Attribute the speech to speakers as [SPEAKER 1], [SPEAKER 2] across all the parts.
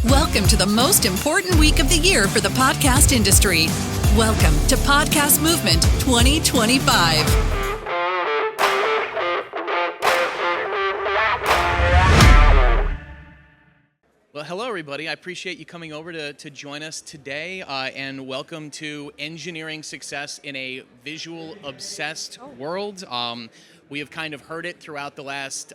[SPEAKER 1] Welcome to the most important week of the year for the podcast industry. Welcome to Podcast Movement 2025.
[SPEAKER 2] Well, hello, everybody. I appreciate you coming over to join us today, and welcome to Engineering Success in a Visual-Obsessed World. We have kind of heard it throughout the last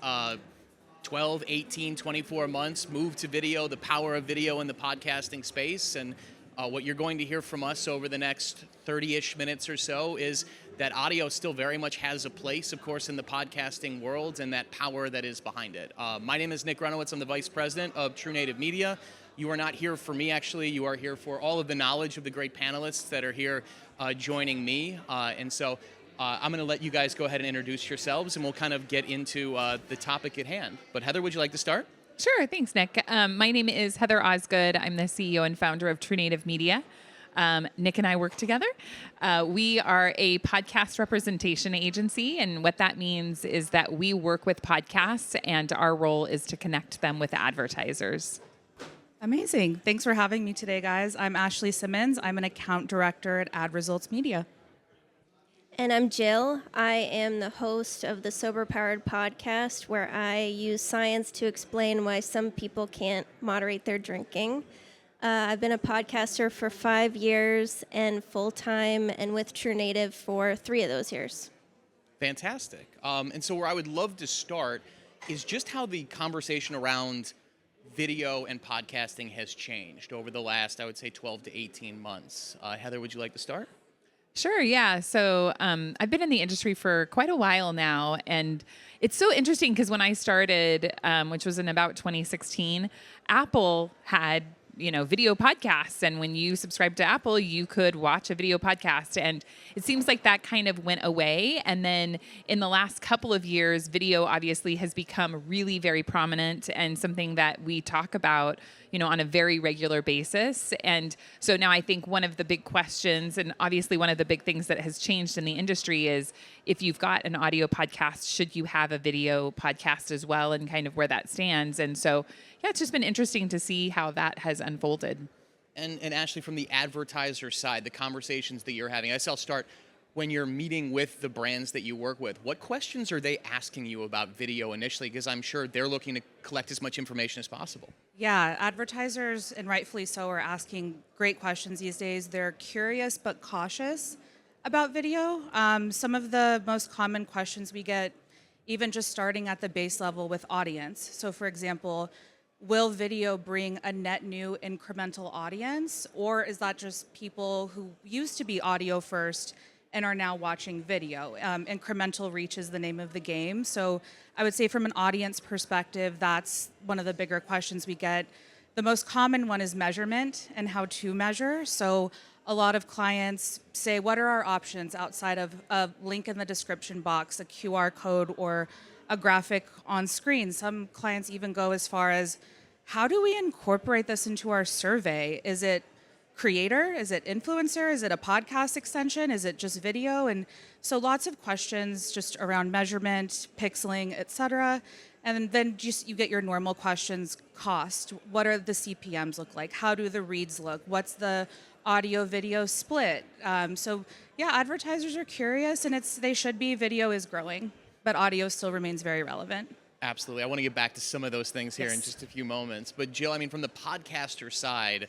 [SPEAKER 2] 12, 18, 24 months, move to video, the power of video in the podcasting space, and what you're going to hear from us over the next 30-ish minutes or so is that audio still very much has a place, of course, in the podcasting world and that power that is behind it. My name is Nick Renowitz. I'm the Vice President of True Native Media. You are not here for me, actually. You are here for all of the knowledge of the great panelists that are here joining me. And so I'm going to let you guys go ahead and introduce yourselves, and we'll kind of get into the topic at hand. But Heather, would you like to start?
[SPEAKER 3] Sure. Thanks, Nick. My name is Heather Osgood. I'm the CEO and founder of True Native Media. Nick and I work together. We are a podcast representation agency, and what that means is that we work with podcasts, and our role is to connect them with advertisers.
[SPEAKER 4] Amazing. Thanks for having me today, guys. I'm Ashley Simmons. I'm an account director at Ad Results Media.
[SPEAKER 5] And I'm Jill. I am the host of the Sober Powered podcast, where I use science to explain why some people can't moderate their drinking. I've been a podcaster for 5 years and full-time and with True Native for 3 of those years.
[SPEAKER 2] Fantastic. And so where I would love to start is just how the conversation around video and podcasting has changed over the last, I would say, 12 to 18 months. Heather, would you like to start?
[SPEAKER 3] Sure, yeah. So I've been in the industry for quite a while now, and it's so interesting because when I started, which was in about 2016, Apple had video podcasts. And when you subscribed to Apple, you could watch a video podcast. And it seems like that kind of went away. And then in the last couple of years, video obviously has become really very prominent and something that we talk about, on a very regular basis. And so now I think one of the big questions, and obviously one of the big things that has changed in the industry, is if you've got an audio podcast, should you have a video podcast as well, and kind of where that stands. And so, yeah, it's just been interesting to see how that has unfolded.
[SPEAKER 2] And Ashley, from the advertiser side, the conversations that you're having, I guess I'll start when you're meeting with the brands that you work with. What questions are they asking you about video initially? Because I'm sure they're looking to collect as much information as possible.
[SPEAKER 4] Yeah, advertisers, and rightfully so, are asking great questions these days. They're curious but cautious about video. Some of the most common questions we get, even just starting at the base level with audience. So for example, will video bring a net new incremental audience, or is that just people who used to be audio first and are now watching video? Incremental reach is the name of the game. So I would say from an audience perspective, that's one of the bigger questions we get. The most common one is measurement and how to measure. So a lot of clients say, what are our options outside of a link in the description box, a QR code, or a graphic on screen? Some clients even go as far as, how do we incorporate this into our survey? Is it creator? Is it influencer? Is it a podcast extension? Is it just video? And so lots of questions just around measurement, pixeling, et cetera. And then just you get your normal questions. Cost. What are the CPMs look like? How do the reads look? What's the audio video split? So yeah, advertisers are curious, and they should be. Video is growing, but audio still remains very relevant.
[SPEAKER 2] Absolutely. I want to get back to some of those things here in just a few moments. But Jill, I mean, from the podcaster side,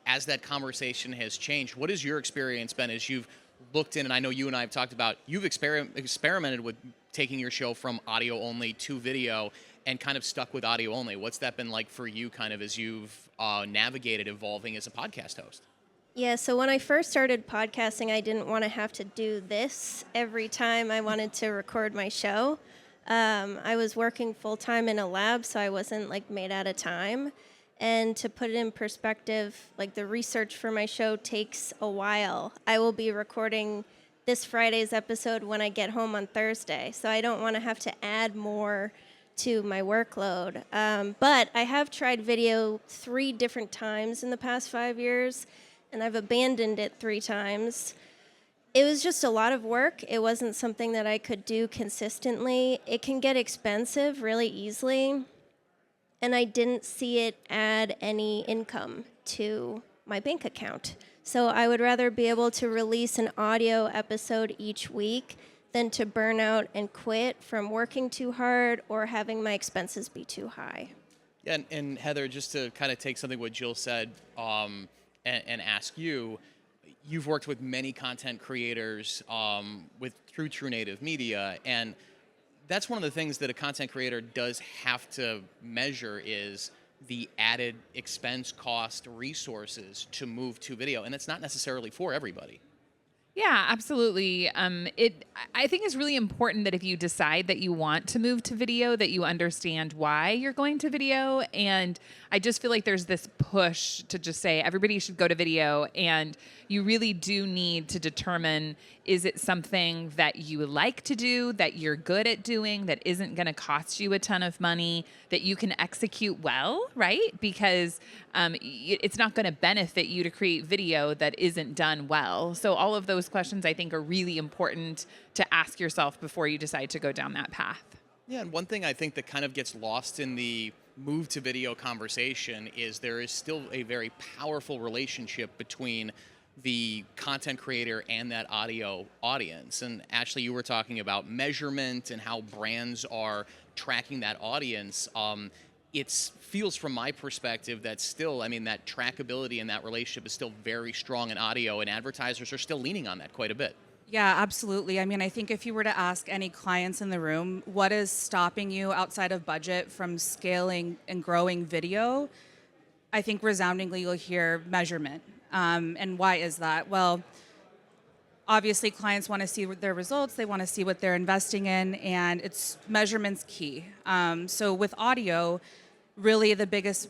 [SPEAKER 2] as that conversation has changed, what has your experience been as you've looked in, and I know you and I have talked about, you've experimented with taking your show from audio only to video and kind of stuck with audio only. What's that been like for you kind of as you've navigated evolving as a podcast host?
[SPEAKER 5] Yeah, so when I first started podcasting, I didn't want to have to do this every time I wanted to record my show. I was working full-time in a lab, so I wasn't made out of time. And to put it in perspective, the research for my show takes a while. I will be recording this Friday's episode when I get home on Thursday, so I don't want to have to add more to my workload. But I have tried video 3 different times in the past 5 years, and I've abandoned it 3 times. It was just a lot of work. It wasn't something that I could do consistently. It can get expensive really easily. and I didn't see it add any income to my bank account. So I would rather be able to release an audio episode each week than to burn out and quit from working too hard or having my expenses be too high.
[SPEAKER 2] Yeah, and Heather, just to kind of take something what Jill said and ask you, you've worked with many content creators through True Native Media, and that's one of the things that a content creator does have to measure is the added expense, cost, resources to move to video, and it's not necessarily for everybody.
[SPEAKER 3] Yeah, absolutely. I think it's really important that if you decide that you want to move to video, that you understand why you're going to video. And I just feel like there's this push to just say everybody should go to video, and you really do need to determine, is it something that you like to do, that you're good at doing, that isn't going to cost you a ton of money, that you can execute well, right? Because it's not going to benefit you to create video that isn't done well. So all of those questions, I think, are really important to ask yourself before you decide to go down that path.
[SPEAKER 2] Yeah, and one thing I think that kind of gets lost in the move to video conversation is there is still a very powerful relationship between the content creator and that audio audience. And Ashley, you were talking about measurement and how brands are tracking that audience. It feels from my perspective that still, I mean, that trackability and that relationship is still very strong in audio, and advertisers are still leaning on that quite a bit.
[SPEAKER 4] Yeah, absolutely. I mean, I think if you were to ask any clients in the room, what is stopping you outside of budget from scaling and growing video? I think resoundingly you'll hear measurement. And why is that? Well, obviously clients want to see their results, they want to see what they're investing in, and it's measurement's key. So with audio, really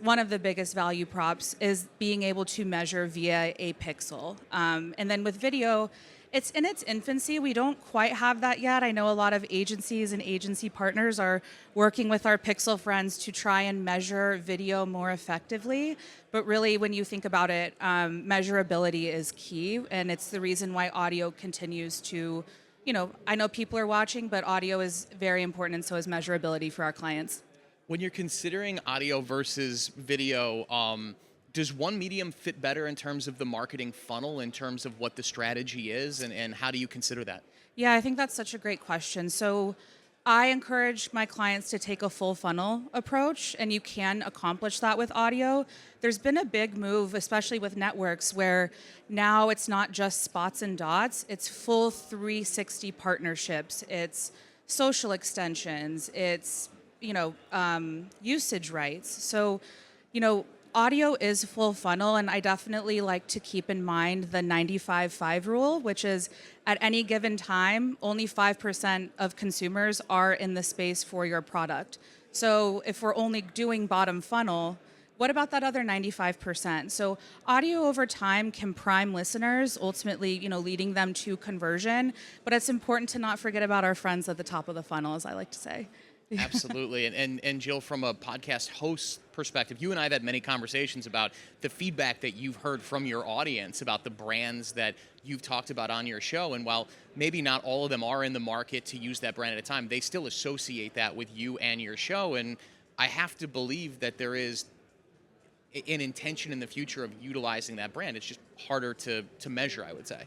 [SPEAKER 4] one of the biggest value props is being able to measure via a pixel. And then with video, it's in its infancy. We don't quite have that yet. I know a lot of agencies and agency partners are working with our Pixel friends to try and measure video more effectively. But really, when you think about it, measurability is key. And it's the reason why audio continues to, I know people are watching, but audio is very important, and so is measurability for our clients.
[SPEAKER 2] When you're considering audio versus video, does one medium fit better in terms of the marketing funnel, in terms of what the strategy is, and how do you consider that?
[SPEAKER 4] Yeah, I think that's such a great question. So I encourage my clients to take a full funnel approach, and you can accomplish that with audio. There's been a big move, especially with networks, where now it's not just spots and dots, it's full 360 partnerships, it's social extensions, it's usage rights. So, audio is full funnel, and I definitely like to keep in mind the 95-5 rule, which is at any given time, only 5% of consumers are in the space for your product. So if we're only doing bottom funnel, what about that other 95%? So audio over time can prime listeners, ultimately, leading them to conversion, but it's important to not forget about our friends at the top of the funnel, as I like to say.
[SPEAKER 2] Absolutely. And Jill, from a podcast host perspective, you and I have had many conversations about the feedback that you've heard from your audience about the brands that you've talked about on your show. And while maybe not all of them are in the market to use that brand at a time, they still associate that with you and your show. And I have to believe that there is an intention in the future of utilizing that brand. It's just harder to measure, I would say.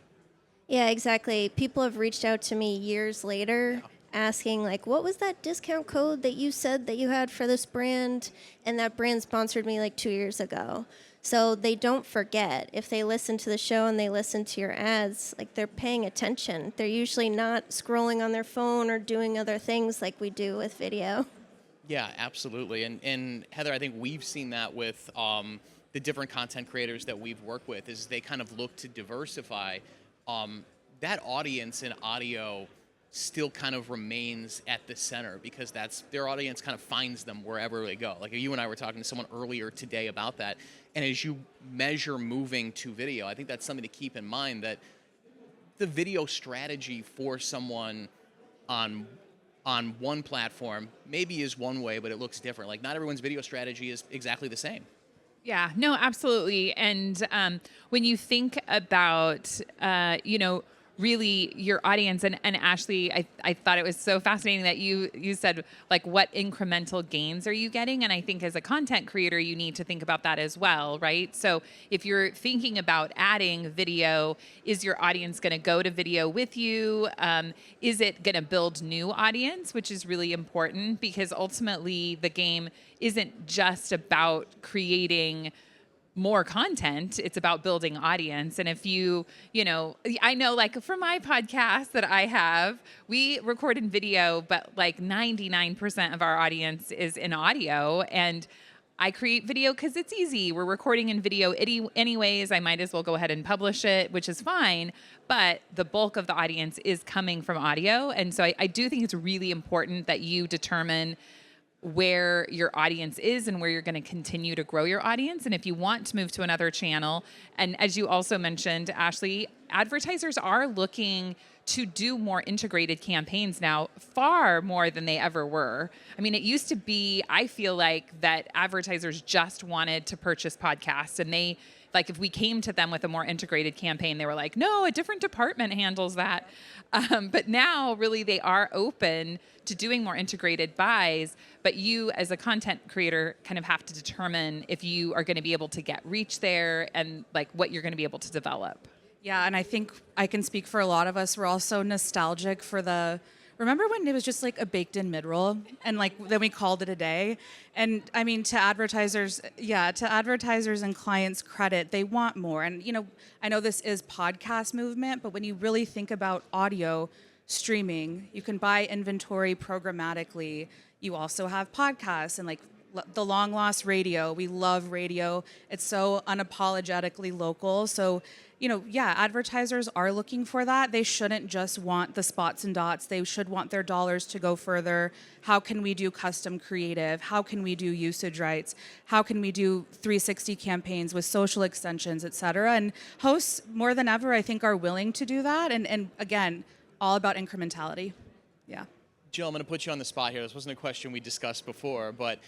[SPEAKER 5] Yeah, exactly. People have reached out to me years later. Yeah. Asking what was that discount code that you said that you had for this brand? And that brand sponsored me 2 years ago. So they don't forget. If they listen to the show and they listen to your ads, they're paying attention. They're usually not scrolling on their phone or doing other things like we do with video.
[SPEAKER 2] Yeah, absolutely. And Heather, I think we've seen that with the different content creators that we've worked with, is they kind of look to diversify. That audience in audio still kind of remains at the center, because that's their audience kind of finds them wherever they go. Like you and I were talking to someone earlier today about that. And as you measure moving to video, I think that's something to keep in mind, that the video strategy for someone on one platform maybe is one way, but it looks different. Not everyone's video strategy is exactly the same.
[SPEAKER 3] Yeah, no, absolutely. And when you think about, really your audience. And Ashley, I thought it was so fascinating that you said, like, what incremental gains are you getting? And I think as a content creator, you need to think about that as well, right? So if you're thinking about adding video, is your audience going to go to video with you? Is it going to build new audience, which is really important, because ultimately the game isn't just about creating more content, it's about building audience. And if you know, I know, like, for my podcast that I have, we record in video, but like 99% of our audience is in audio. And I create video because it's easy. We're recording in video anyways. I might as well go ahead and publish it, which is fine. But the bulk of the audience is coming from audio. And so I do think it's really important that you determine where your audience is and where you're going to continue to grow your audience. And if you want to move to another channel, and as you also mentioned, Ashley, advertisers are looking to do more integrated campaigns now, far more than they ever were. I mean, it used to be, I feel like, that advertisers just wanted to purchase podcasts, and they, like, if we came to them with a more integrated campaign, they were like, no, a different department handles that. But now, really, they are open to doing more integrated buys. But you, as a content creator, kind of have to determine if you are going to be able to get reach there and, like, what you're going to be able to develop.
[SPEAKER 4] Yeah, and I think I can speak for a lot of us. We're also nostalgic for remember when it was just like a baked in mid-roll and like then we called it a day? And I mean, to advertisers and clients' credit, they want more. And, you know, I know this is podcast movement, but when you really think about audio streaming, you can buy inventory programmatically. You also have podcasts and, like, the long lost radio. We love radio. It's so unapologetically local. So, you know, yeah, advertisers are looking for that. They shouldn't just want the spots and dots. They should want their dollars to go further. How can we do custom creative? How can we do usage rights? How can we do 360 campaigns with social extensions, et cetera? And hosts, more than ever, I think, are willing to do that. And again, all about incrementality. Yeah.
[SPEAKER 2] Jill, I'm going to put you on the spot here. This wasn't a question we discussed before, but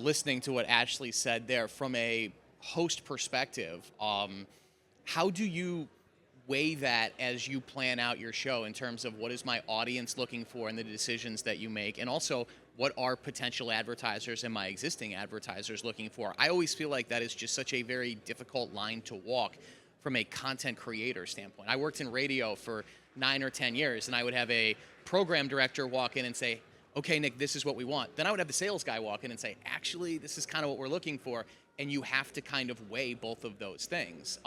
[SPEAKER 2] listening to what Ashley said there, from a host perspective, how do you weigh that as you plan out your show in terms of what is my audience looking for in the decisions that you make? And also, what are potential advertisers and my existing advertisers looking for? I always feel like that is just such a very difficult line to walk from a content creator standpoint. I worked in radio for 9 or 10 years, and I would have a program director walk in and say, okay, Nick, this is what we want. Then I would have the sales guy walk in and say, actually, this is kind of what we're looking for. And you have to kind of weigh both of those things.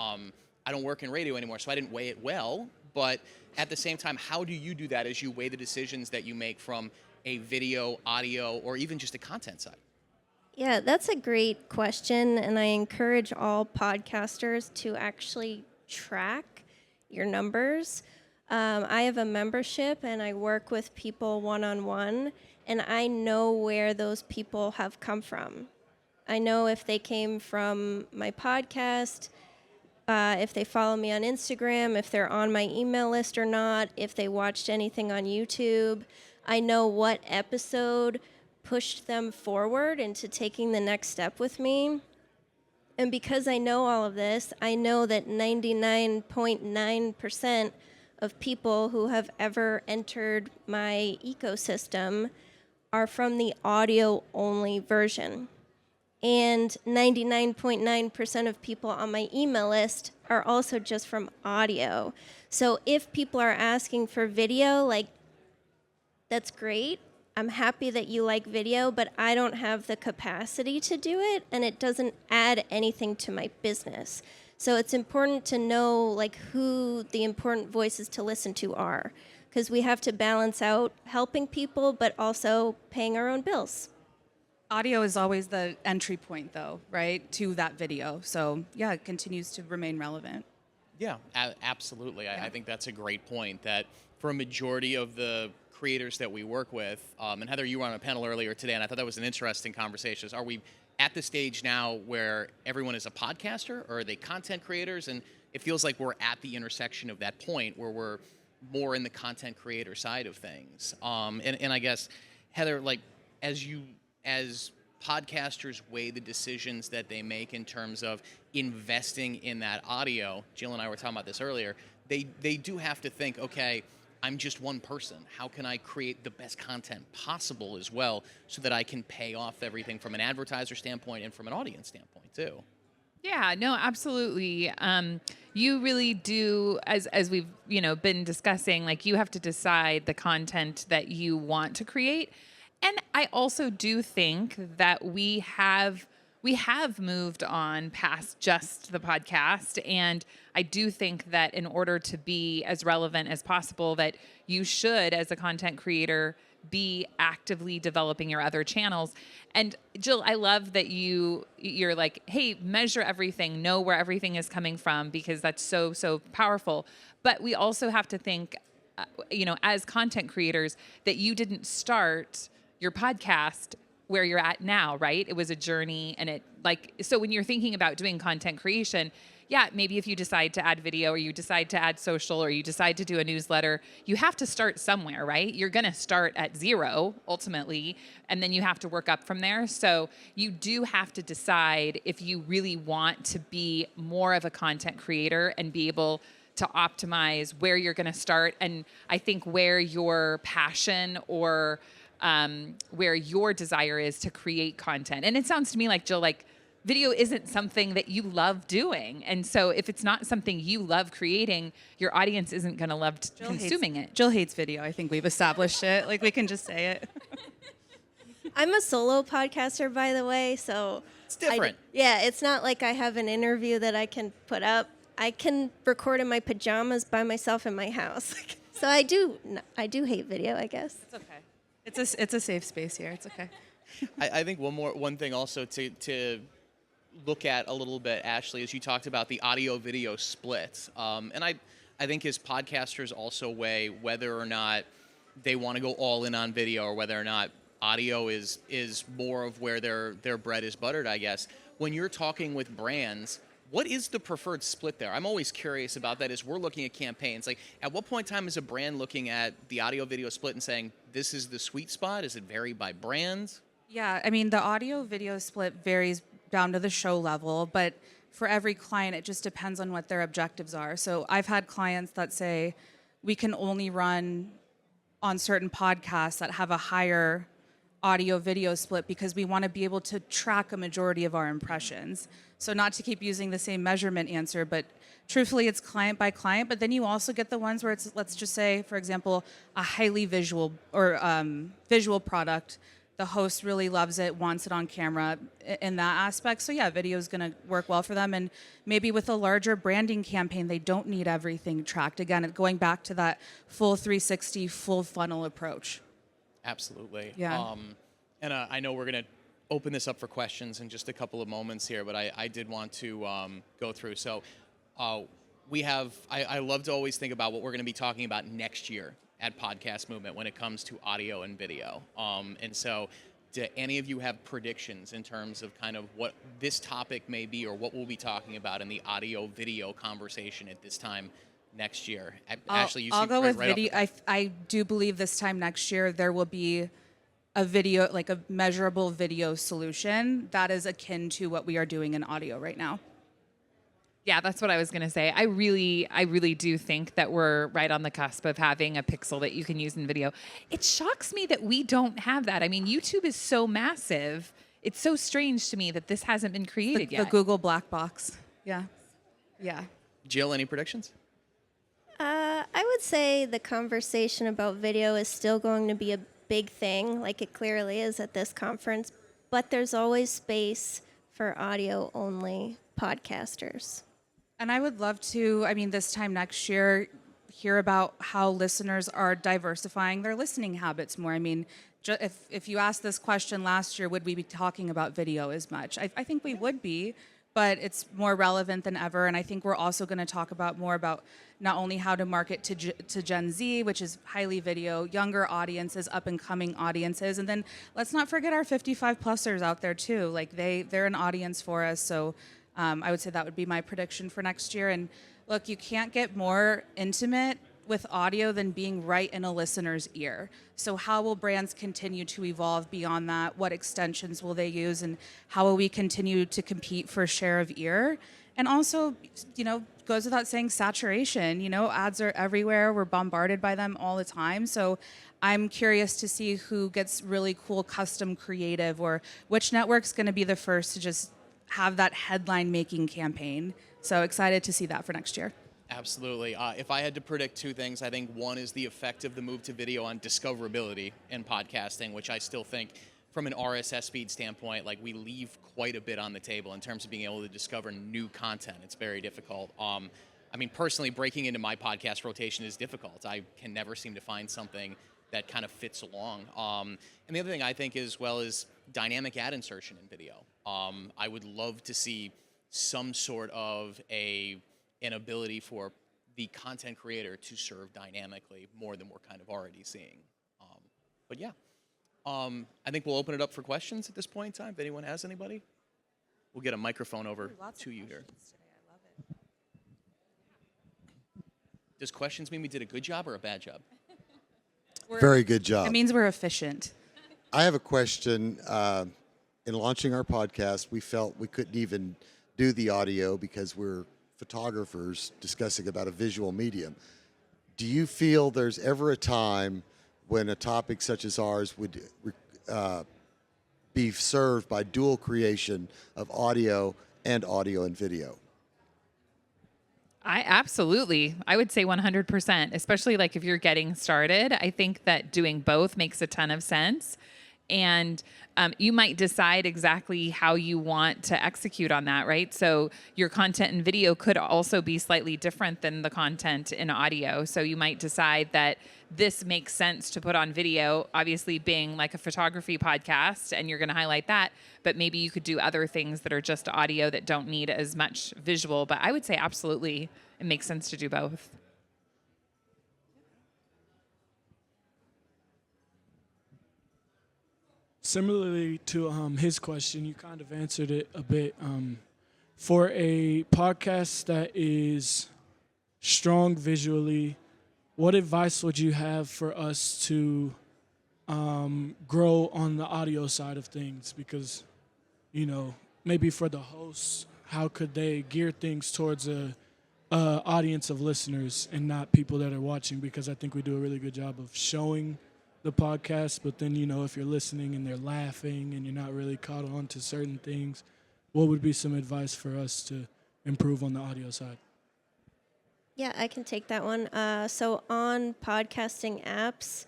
[SPEAKER 2] I don't work in radio anymore, so I didn't weigh it well. But at the same time, how do you do that as you weigh the decisions that you make from a video, audio, or even just a content side?
[SPEAKER 5] Yeah, that's a great question. And I encourage all podcasters to actually track your numbers. I have a membership and I work with people one-on-one, and I know where those people have come from. I know if they came from my podcast, if they follow me on Instagram, if they're on my email list or not, if they watched anything on YouTube. I know what episode pushed them forward into taking the next step with me. And because I know all of this, I know that 99.9% of people who have ever entered my ecosystem are from the audio-only version. And 99.9% of people on my email list are also just from audio. So if people are asking for video, like, that's great. I'm happy that you like video, but I don't have the capacity to do it, and it doesn't add anything to my business. So it's important to know, like, who the important voices to listen to are, because we have to balance out helping people, but also paying our own bills.
[SPEAKER 4] Audio is always the entry point, though, right, to that video. So, yeah, it continues to remain relevant.
[SPEAKER 2] Yeah, absolutely. I think that's a great point, that for a majority of the creators that we work with, and Heather, you were on a panel earlier today, and I thought that was an interesting conversation. Are we at the stage now where everyone is a podcaster, or are they content creators? And it feels like we're at the intersection of that point where we're more in the content creator side of things. And I guess, Heather, like, as podcasters weigh the decisions that they make in terms of investing in that audio, Jill and I were talking about this earlier, they do have to think, okay, I'm just one person. How can I create the best content possible as well so that I can pay off everything from an advertiser standpoint and from an audience standpoint too?
[SPEAKER 3] Yeah, no, absolutely. You really do, as we've been discussing, like you have to decide the content that you want to create, and I also do think that we have moved on past just the podcast, and I do think that in order to be as relevant as possible, that you should, as a content creator, be actively developing your other channels. And Jill, I love that you're like, hey, measure everything, know where everything is coming from, because that's so powerful. But we also have to think, as content creators, that you didn't start your podcast where you're at now, right? It was a journey, and so when you're thinking about doing content creation, yeah, maybe if you decide to add video, or you decide to add social, or you decide to do a newsletter, you have to start somewhere, right? You're going to start at zero ultimately, and then you have to work up from there. So you do have to decide if you really want to be more of a content creator and be able to optimize where you're going to start. And I think where your passion or where your desire is to create content. And it sounds to me like, Jill, like video isn't something that you love doing. And so if it's not something you love creating, your audience isn't going to love consuming it.
[SPEAKER 4] Jill hates video. I think we've established it. Like, we can just say it.
[SPEAKER 5] I'm a solo podcaster, by the way, so
[SPEAKER 2] It's different.
[SPEAKER 5] it's not like I have an interview that I can put up. I can record in my pajamas by myself in my house. So I do hate video, I guess.
[SPEAKER 4] It's okay. It's a safe space here. It's okay.
[SPEAKER 2] I think one thing also to look at a little bit, Ashley, is you talked about the audio video split, and I think as podcasters also weigh whether or not they want to go all in on video, or whether or not audio is more of where their bread is buttered, I guess. When you're talking with brands, what is the preferred split there? I'm always curious about that as we're looking at campaigns. Like, at what point in time is a brand looking at the audio video split and saying, this is the sweet spot? Does it vary by brands?
[SPEAKER 4] Yeah, I mean, the audio video split varies down to the show level, but for every client, it just depends on what their objectives are. So I've had clients that say, we can only run on certain podcasts that have a higher audio video split because we want to be able to track a majority of our impressions. So not to keep using the same measurement answer, but truthfully it's client by client. But then you also get the ones where it's, let's just say, for example, a highly visual or visual product. The host really loves it, wants it on camera in that aspect. So yeah, video is going to work well for them. And maybe with a larger branding campaign, they don't need everything tracked. Again, going back to that full 360, full funnel approach.
[SPEAKER 2] Absolutely.
[SPEAKER 4] Yeah.
[SPEAKER 2] And I know we're going to open this up for questions in just a couple of moments here, but I did want to go through. So I love to always think about what we're going to be talking about next year at Podcast Movement when it comes to audio and video. And so do any of you have predictions in terms of kind of what this topic may be, or what we'll be talking about in the audio video conversation at this time next year? Ashley,
[SPEAKER 4] I'll go with
[SPEAKER 2] right
[SPEAKER 4] video. I do believe this time next year there will be a video, like a measurable video solution that is akin to what we are doing in audio right now.
[SPEAKER 3] Yeah, that's what I was going to say. I really do think that we're right on the cusp of having a pixel that you can use in video. It shocks me that we don't have that. I mean, YouTube is so massive. It's so strange to me that this hasn't been created yet.
[SPEAKER 4] The Google black box. Yeah. Yeah.
[SPEAKER 2] Jill, any predictions?
[SPEAKER 5] I would say the conversation about video is still going to be a big thing, like it clearly is at this conference, but there's always space for audio-only podcasters.
[SPEAKER 4] And I would love to, this time next year, hear about how listeners are diversifying their listening habits more. I mean, if you asked this question last year, would we be talking about video as much? I think we would be, but it's more relevant than ever. And I think we're also going to talk about more about not only how to market to Gen Z, which is highly video, younger audiences, up and coming audiences. And then let's not forget our 55-plussers out there too. Like they're an audience for us. So I would say that would be my prediction for next year. And look, you can't get more intimate with audio than being right in a listener's ear. So how will brands continue to evolve beyond that? What extensions will they use, and how will we continue to compete for share of ear? And also, goes without saying, saturation. Ads are everywhere. We're bombarded by them all the time. So I'm curious to see who gets really cool custom creative, or which network's going to be the first to just have that headline making campaign. So excited to see that for next year.
[SPEAKER 2] Absolutely. If I had to predict two things, I think one is the effect of the move to video on discoverability in podcasting, which I still think from an RSS feed standpoint, like, we leave quite a bit on the table in terms of being able to discover new content. It's very difficult. Personally, breaking into my podcast rotation is difficult. I can never seem to find something that kind of fits along. And the other thing I think as well is dynamic ad insertion in video. I would love to see some sort of an ability for the content creator to serve dynamically more than we're kind of already seeing. I think we'll open it up for questions at this point in time. If anyone has anybody, we'll get a microphone over to you here.
[SPEAKER 4] Today. I love it.
[SPEAKER 2] Does questions mean we did a good job or a bad job?
[SPEAKER 6] Very good job.
[SPEAKER 4] It means we're efficient.
[SPEAKER 6] I have a question. In launching our podcast, we felt we couldn't even do the audio because we're photographers discussing about a visual medium. Do you feel there's ever a time when a topic such as ours would be served by dual creation of audio and video?
[SPEAKER 3] I would say 100%, especially like if you're getting started. I think that doing both makes a ton of sense. And you might decide exactly how you want to execute on that, right? So your content in video could also be slightly different than the content in audio. So you might decide that this makes sense to put on video, obviously being like a photography podcast, and you're going to highlight that. But maybe you could do other things that are just audio that don't need as much visual. But I would say absolutely it makes sense to do both.
[SPEAKER 7] Similarly to his question, you kind of answered it a bit. For a podcast that is strong visually, what advice would you have for us to grow on the audio side of things? Because, maybe for the hosts, how could they gear things towards a audience of listeners and not people that are watching? Because I think we do a really good job of showing the podcast, but then, if you're listening and they're laughing and you're not really caught on to certain things, what would be some advice for us to improve on the audio side?
[SPEAKER 5] Yeah, I can take that one. So on podcasting apps,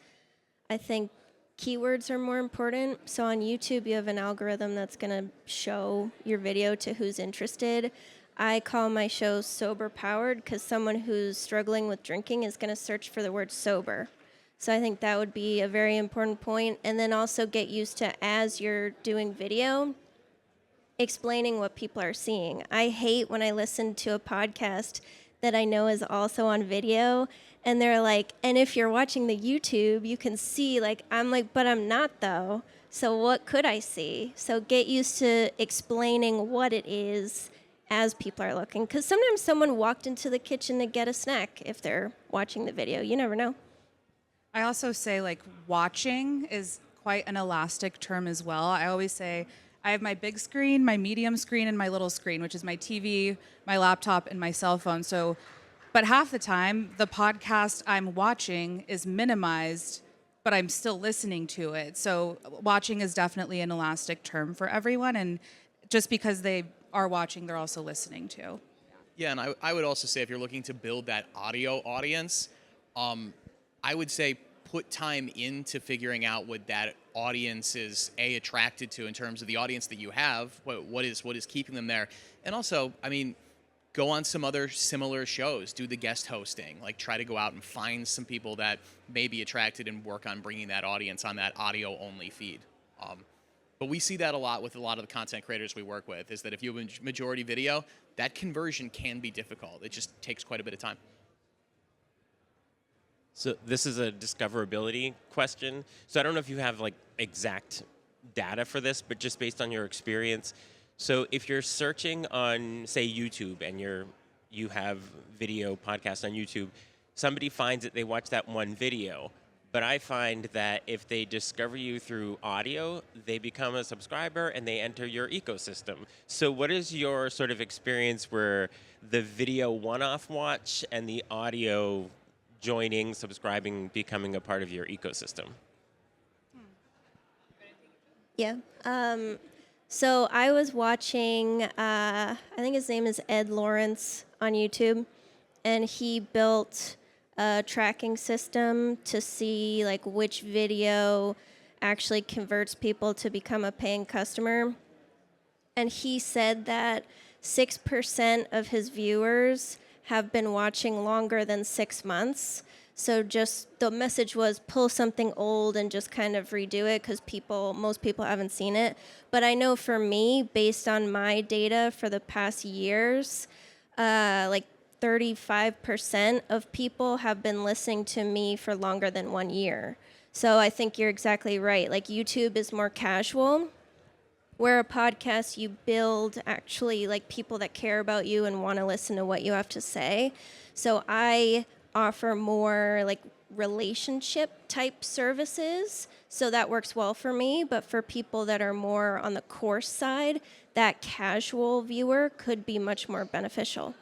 [SPEAKER 5] I think keywords are more important. So on YouTube, you have an algorithm that's going to show your video to who's interested. I call my show sober powered because someone who's struggling with drinking is going to search for the word sober. So I think that would be a very important point. And then also get used to, as you're doing video, explaining what people are seeing. I hate when I listen to a podcast that I know is also on video, and they're like, and if you're watching the YouTube, you can see, I'm like, but I'm not though. So what could I see? So get used to explaining what it is as people are looking. Because sometimes someone walked into the kitchen to get a snack if they're watching the video. You never know.
[SPEAKER 4] I also say watching is quite an elastic term as well. I always say I have my big screen, my medium screen, and my little screen, which is my TV, my laptop, and my cell phone. But half the time, the podcast I'm watching is minimized, but I'm still listening to it. So watching is definitely an elastic term for everyone. And just because they are watching, they're also listening to.
[SPEAKER 2] Yeah, and I would also say if you're looking to build that audio audience, I would say put time into figuring out what that audience is attracted to in terms of the audience that you have, what is keeping them there. And also, go on some other similar shows, do the guest hosting, try to go out and find some people that may be attracted and work on bringing that audience on that audio only feed. But we see that a lot with a lot of the content creators we work with, is that if you have a majority video, that conversion can be difficult. It just takes quite a bit of time.
[SPEAKER 8] So this is a discoverability question. So I don't know if you have exact data for this, but just based on your experience. So if you're searching on, say, YouTube, and you have video podcasts on YouTube, somebody finds it, they watch that one video. But I find that if they discover you through audio, they become a subscriber and they enter your ecosystem. So what is your sort of experience where the video one-off watch and the audio joining, subscribing, becoming a part of your ecosystem?
[SPEAKER 5] Yeah. So I was watching, I think his name is Ed Lawrence on YouTube, and he built a tracking system to see like which video actually converts people to become a paying customer. And he said that 6% of his viewers have been watching longer than 6 months. So just the message was pull something old and just kind of redo it because most people haven't seen it. But I know for me, based on my data for the past years, like 35% of people have been listening to me for longer than 1 year. So I think you're exactly right. Like YouTube is more casual, where a podcast you build actually like people that care about you and want to listen to what you have to say. So I offer more like relationship type services. So that works well for me. But for people that are more on the course side, that casual viewer could be much more beneficial.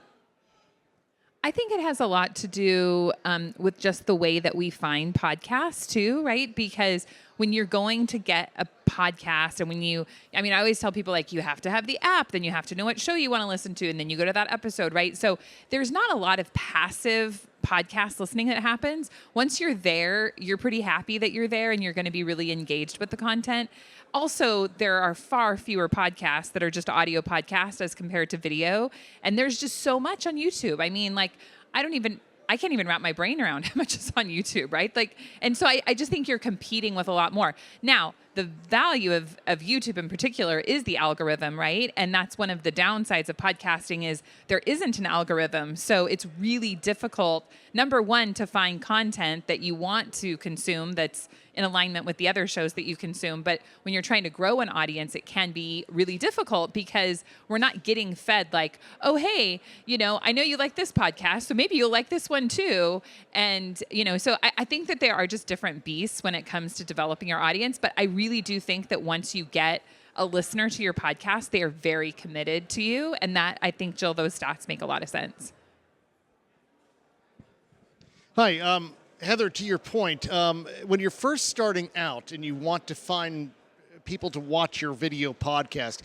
[SPEAKER 3] I think it has a lot to do with just the way that we find podcasts too, right? Because when you're going to get a podcast and I always tell people like you have to have the app, then you have to know what show you want to listen to, and then you go to that episode, right? So there's not a lot of passive podcast listening that happens. Once you're there, you're pretty happy that you're there and you're going to be really engaged with the content. Also, there are far fewer podcasts that are just audio podcasts as compared to video. And there's just so much on YouTube. I mean, like, I can't even wrap my brain around how much is on YouTube, right? Like, and so I just think you're competing with a lot more. Now, the value of YouTube in particular is the algorithm, right? And that's one of the downsides of podcasting is there isn't an algorithm. So it's really difficult, number one, to find content that you want to consume that's in alignment with the other shows that you consume. But when you're trying to grow an audience, it can be really difficult because we're not getting fed like, oh, hey, I know you like this podcast, so maybe you'll like this one too. And, so I think that there are just different beasts when it comes to developing your audience. But I really do think that once you get a listener to your podcast, they are very committed to you. And that, I think, Jill, those stats make a lot of sense.
[SPEAKER 9] Hi, Heather, to your point, when you're first starting out and you want to find people to watch your video podcast,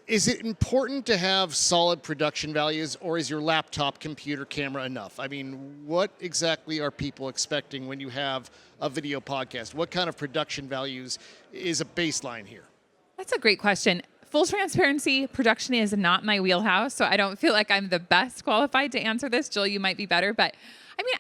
[SPEAKER 9] is it important to have solid production values, or is your laptop computer camera enough? I mean, what exactly are people expecting when you have a video podcast? What kind of production values is a baseline here?
[SPEAKER 3] That's a great question. Full transparency, production is not my wheelhouse, so I don't feel like I'm the best qualified to answer this. Jill, you might be better, but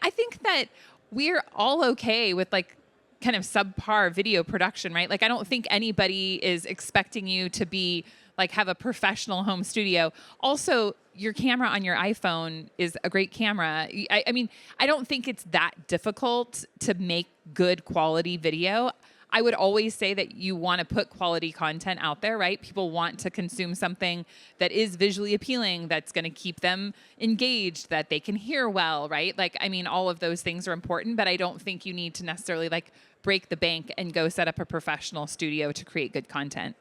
[SPEAKER 3] I think that we're all okay with like kind of subpar video production, right? Like I don't think anybody is expecting you to be like have a professional home studio. Also, your camera on your iPhone is a great camera. I don't think it's that difficult to make good quality video. I would always say that you want to put quality content out there, right? People want to consume something that is visually appealing, that's going to keep them engaged, that they can hear well, right? All of those things are important, but I don't think you need to necessarily like break the bank and go set up a professional studio to create good content.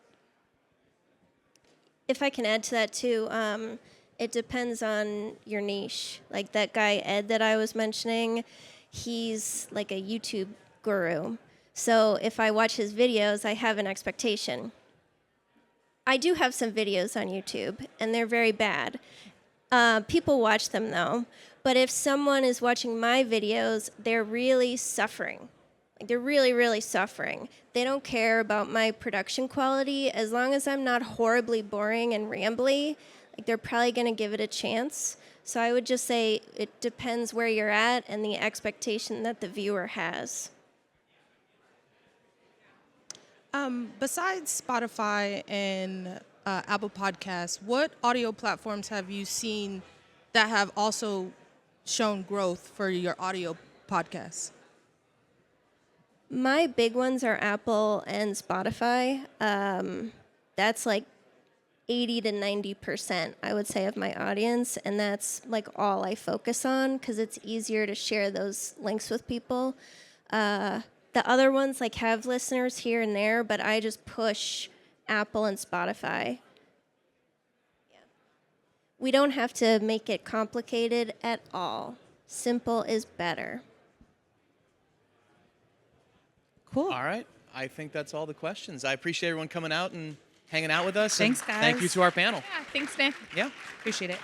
[SPEAKER 5] If I can add to that too, it depends on your niche. Like that guy, Ed, that I was mentioning, he's like a YouTube guru. So if I watch his videos, I have an expectation. I do have some videos on YouTube, and they're very bad. People watch them, though. But if someone is watching my videos, they're really suffering. Like they're really, really suffering. They don't care about my production quality. As long as I'm not horribly boring and rambly, like they're probably going to give it a chance. So I would just say it depends where you're at and the expectation that the viewer has.
[SPEAKER 10] Besides Spotify and Apple Podcasts, what audio platforms have you seen that have also shown growth for your audio podcasts?
[SPEAKER 5] My big ones are Apple and Spotify. That's like 80 to 90%, I would say, of my audience, and that's like all I focus on because it's easier to share those links with people. The other ones like have listeners here and there, but I just push Apple and Spotify. Yeah. We don't have to make it complicated at all. Simple is better.
[SPEAKER 4] Cool.
[SPEAKER 2] All right. I think that's all the questions. I appreciate everyone coming out and hanging out with us.
[SPEAKER 4] Thanks,
[SPEAKER 2] and thank you
[SPEAKER 4] guys.
[SPEAKER 2] to our panel.
[SPEAKER 3] Yeah, thanks, Nick.
[SPEAKER 2] Yeah.
[SPEAKER 4] Appreciate it.